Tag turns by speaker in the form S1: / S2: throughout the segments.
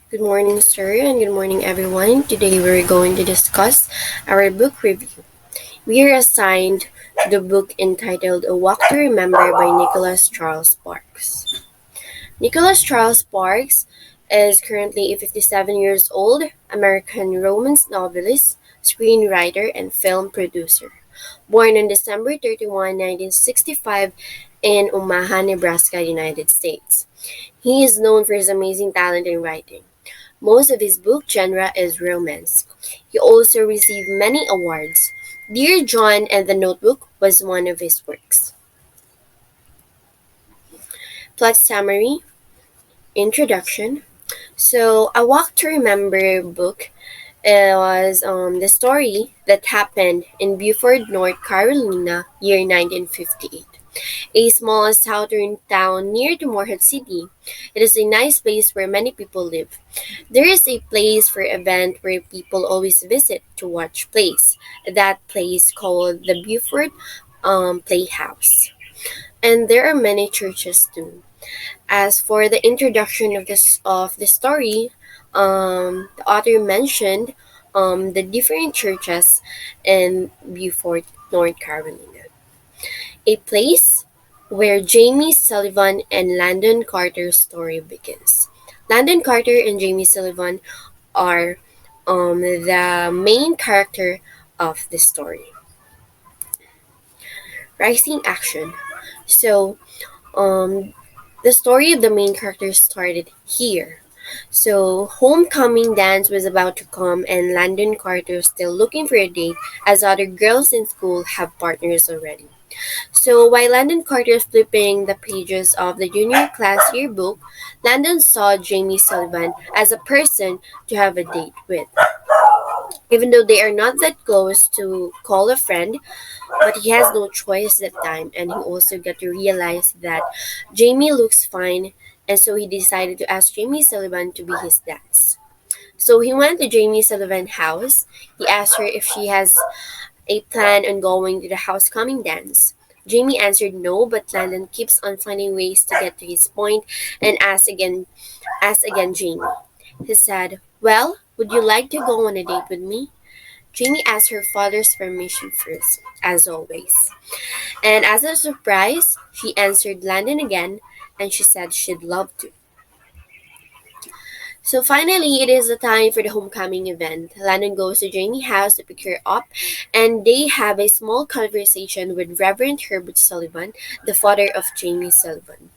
S1: Good morning, sir, and good morning, everyone. Today we're going to discuss our book review. We are assigned the book entitled A Walk to Remember by Nicholas Charles Sparks. Nicholas Charles Sparks is currently a 57 years old American romance novelist, screenwriter, and film producer. Born on December 31, 1965 in Omaha, Nebraska, United States. He is known for his amazing talent in writing. Most of his book genre is romance. He also received many awards. Dear John and the Notebook was one of his works. Plot summary, introduction. So, A Walk to Remember book was the story that happened in Beaufort, North Carolina, year 1958. A small southern town near to Morehead City. It is a nice place where many people live. There is a place for event where people always visit to watch plays. That place called the Beaufort Playhouse. And there are many churches too. As for the introduction of the story, the author mentioned the different churches in Beaufort, North Carolina, a place where Jamie Sullivan and Landon Carter's story begins. Landon Carter and Jamie Sullivan are the main character of the story. Rising action. So, um, the story of the main character started here. So, homecoming dance was about to come, and Landon Carter was still looking for a date, as other girls in school have partners already. So while Landon Carter is flipping the pages of the junior class yearbook, Landon saw Jamie Sullivan as a person to have a date with. Even though they are not that close to call a friend, but he has no choice that time, and he also got to realize that Jamie looks fine, and so he decided to ask Jamie Sullivan to be his dance. So he went to Jamie Sullivan's house. He asked her if she has a plan on going to the housecoming dance. Jamie answered no, but Landon keeps on finding ways to get to his point and asked again Jamie. He said, "Well, would you like to go on a date with me?" Jamie asked her father's permission first, as always. And as a surprise, she answered Landon again, and she said she'd love to. So finally, it is the time for the homecoming event. Landon goes to Jamie's house to pick her up, and they have a small conversation with Reverend Herbert Sullivan, the father of Jamie Sullivan.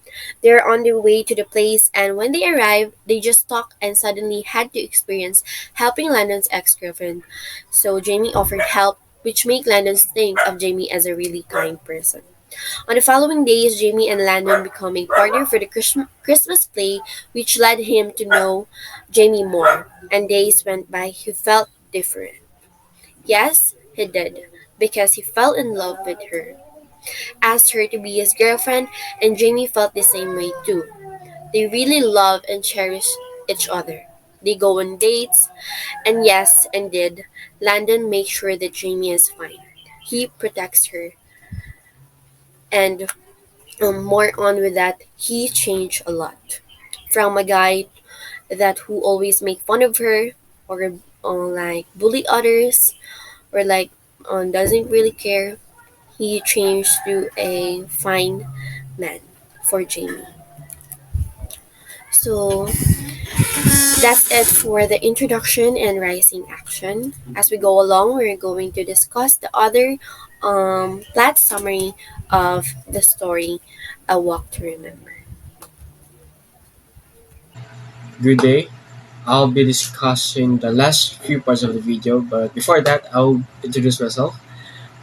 S1: They're on their way to the place, and when they arrive, they just talk and suddenly had to experience helping Landon's ex-girlfriend. So Jamie offered help, which made Landon think of Jamie as a really kind person. On the following days, Jamie and Landon become a partner for the Christmas play, which led him to know Jamie more. And days went by, he felt different. Yes, he did, because he fell in love with her. Asked her to be his girlfriend, and Jamie felt the same way too. They really love and cherish each other. They go on dates, and yes, indeed, Landon makes sure that Jamie is fine. He protects her, and more on with that, he changed a lot. From a guy that who always make fun of her, or like bully others, or like doesn't really care, he changed to a fine man for Jamie. So that's it for the introduction and rising action. As we go along, we're going to discuss the other plot summary of the story, A Walk to Remember.
S2: Good day. I'll be discussing the last few parts of the video, but before that, I'll introduce myself.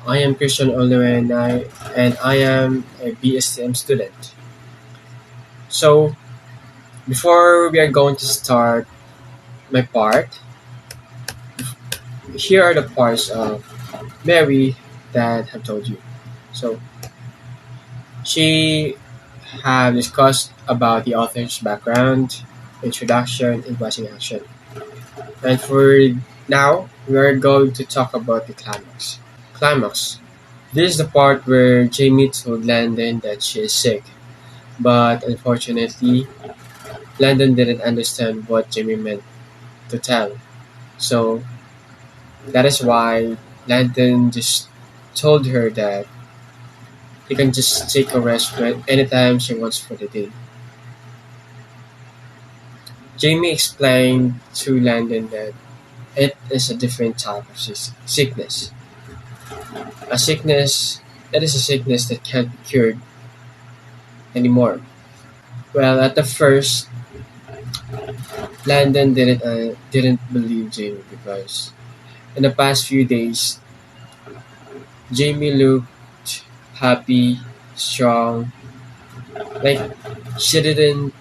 S2: I am Christian Nuenay, and I am a BSTM student. So, before we are going to start my part, here are the parts of Mary that have told you. So, she have discussed about the author's background, introduction, and passing action. And for now, we are going to talk about the climax. Climax. This is the part where Jamie told Landon that she is sick, but unfortunately, Landon didn't understand what Jamie meant to tell. So that is why Landon just told her that he can just take a rest anytime she wants for the day. Jamie explained to Landon that it is a different type of sickness. A sickness that is a sickness that can't be cured anymore. Well, at the first, Landon didn't believe Jamie because in the past few days, Jamie looked happy, strong, like she didn't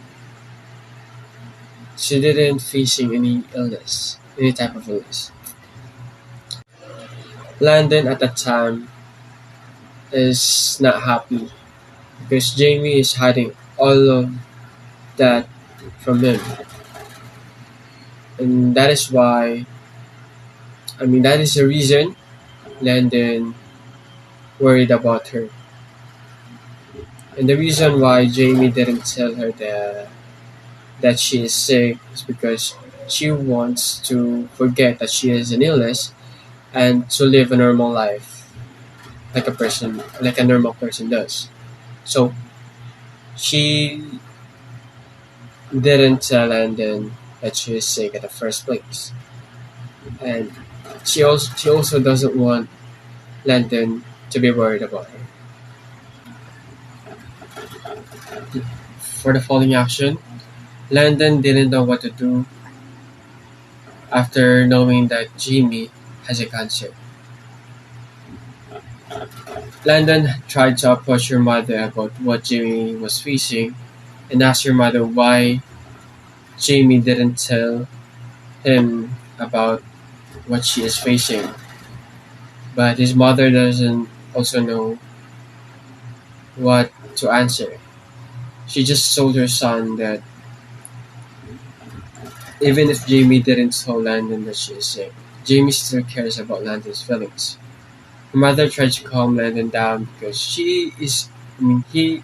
S2: she didn't facing any illness, any type of illness. Landon at that time is not happy because Jamie is hiding all of that from him, and that is why that is the reason Landon worried about her, and the reason why Jamie didn't tell her that she is sick is because she wants to forget that she has an illness and to live a normal life like a normal person does. So she didn't tell Landon that she is sick at the first place, and she also doesn't want Landon to be worried about her. For the following action, Landon didn't know what to do after knowing that Jamie has a cancer. Landon tried to approach her mother about what Jamie was facing and asked her mother why Jamie didn't tell him about what she is facing. But his mother doesn't also know what to answer. She just told her son that even if Jamie didn't tell Landon that she is sick, Jamie still cares about Landon's feelings. Her mother tried to calm Landon down because she is, I mean, he,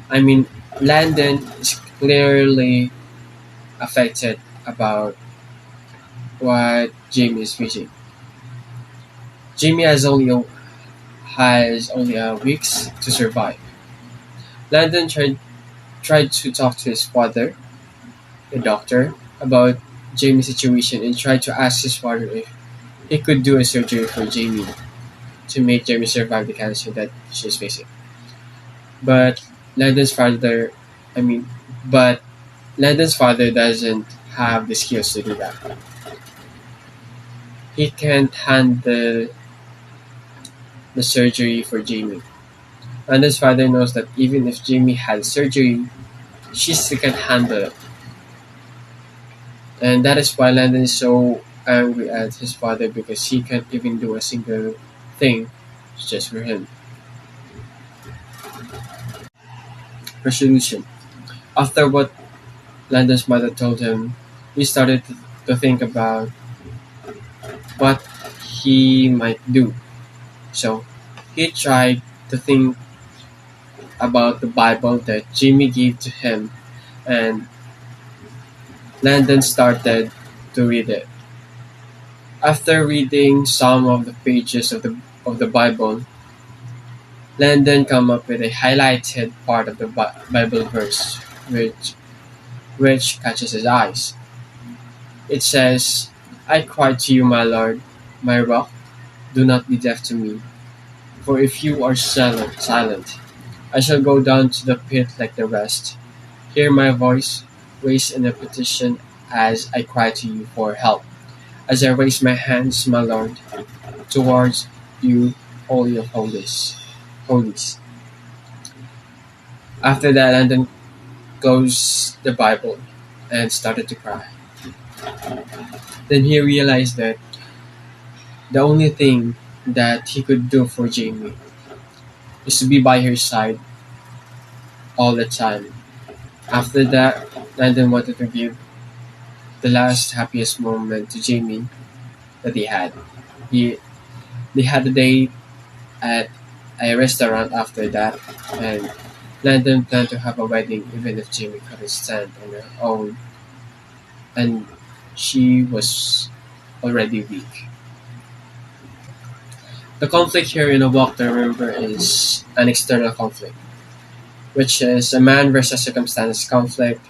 S2: I mean, Landon is clearly affected about what Jamie is facing. Jamie has only weeks to survive. Landon tried to talk to his father, the doctor, about Jamie's situation and tried to ask his father if he could do a surgery for Jamie to make Jamie survive the cancer that she's facing. But Landon's father, I mean, but Landon's father doesn't have the skills to do that. He can't handle the surgery for Jamie. Landon's father knows that even if Jamie had surgery, she still can't handle it. And that is why Landon is so angry at his father because he can't even do a single thing just for him. Resolution. After what Landon's mother told him, he started to think about what he might do. So he tried to think about the Bible that Jimmy gave to him, and Landon started to read it. After reading some of the pages of the Bible, Landon came up with a highlighted part of the Bible verse, which catches his eyes. It says, "I cry to you, my Lord, my rock, do not be deaf to me. For if you are silent, I shall go down to the pit like the rest. Hear my voice, raise in a petition as I cry to you for help. As I raise my hands, my Lord, towards you, holy of holies." After that, Landon closed the Bible and started to cry. Then he realized that the only thing that he could do for Jamie is to be by her side all the time. After that, Landon wanted to give the last happiest moment to Jamie that they had. He they had a date at a restaurant after that, and Landon planned to have a wedding even if Jamie couldn't stand on her own and she was already weak. The conflict here in A Walk to Remember is an external conflict, which is a man versus circumstance conflict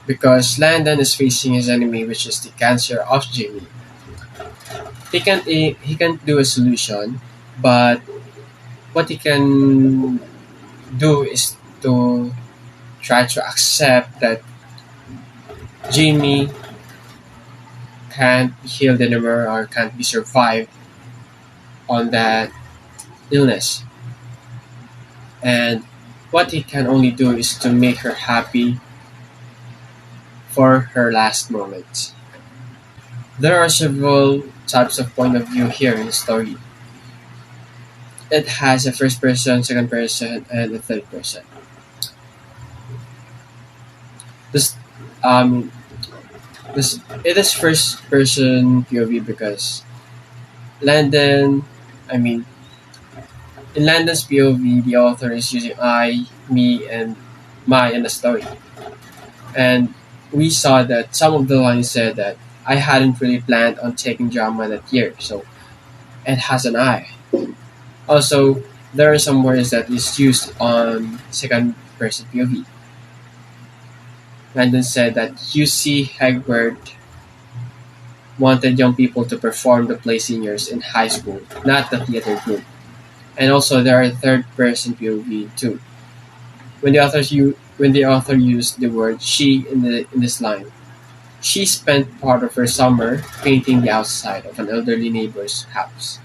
S2: because Landon is facing his enemy, which is the cancer of Jamie. He can't do a solution, but what he can do is to try to accept that Jamie can't be healed anymore or can't be survived on that illness. And what he can only do is to make her happy for her last moments. There are several types of point of view here in the story. It has a first person, second person, and a third person. This um this it is first person POV because Landon I mean in Landon's POV the author is using I, me and my in the story. And we saw that some of the lines said that I hadn't really planned on taking drama that year, so it has an I. Also, there are some words that is used on second person POV. Landon said that UC Hagbert wanted young people to perform the play seniors in high school, not the theater group. And also there are third person POV too. When the author used the word she in this line, she spent part of her summer painting the outside of an elderly neighbor's house.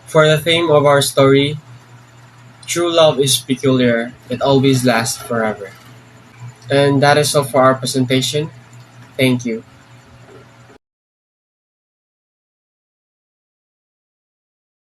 S2: For the theme of our story, true love is peculiar, it always lasts forever. And that is all for our presentation. Thank you.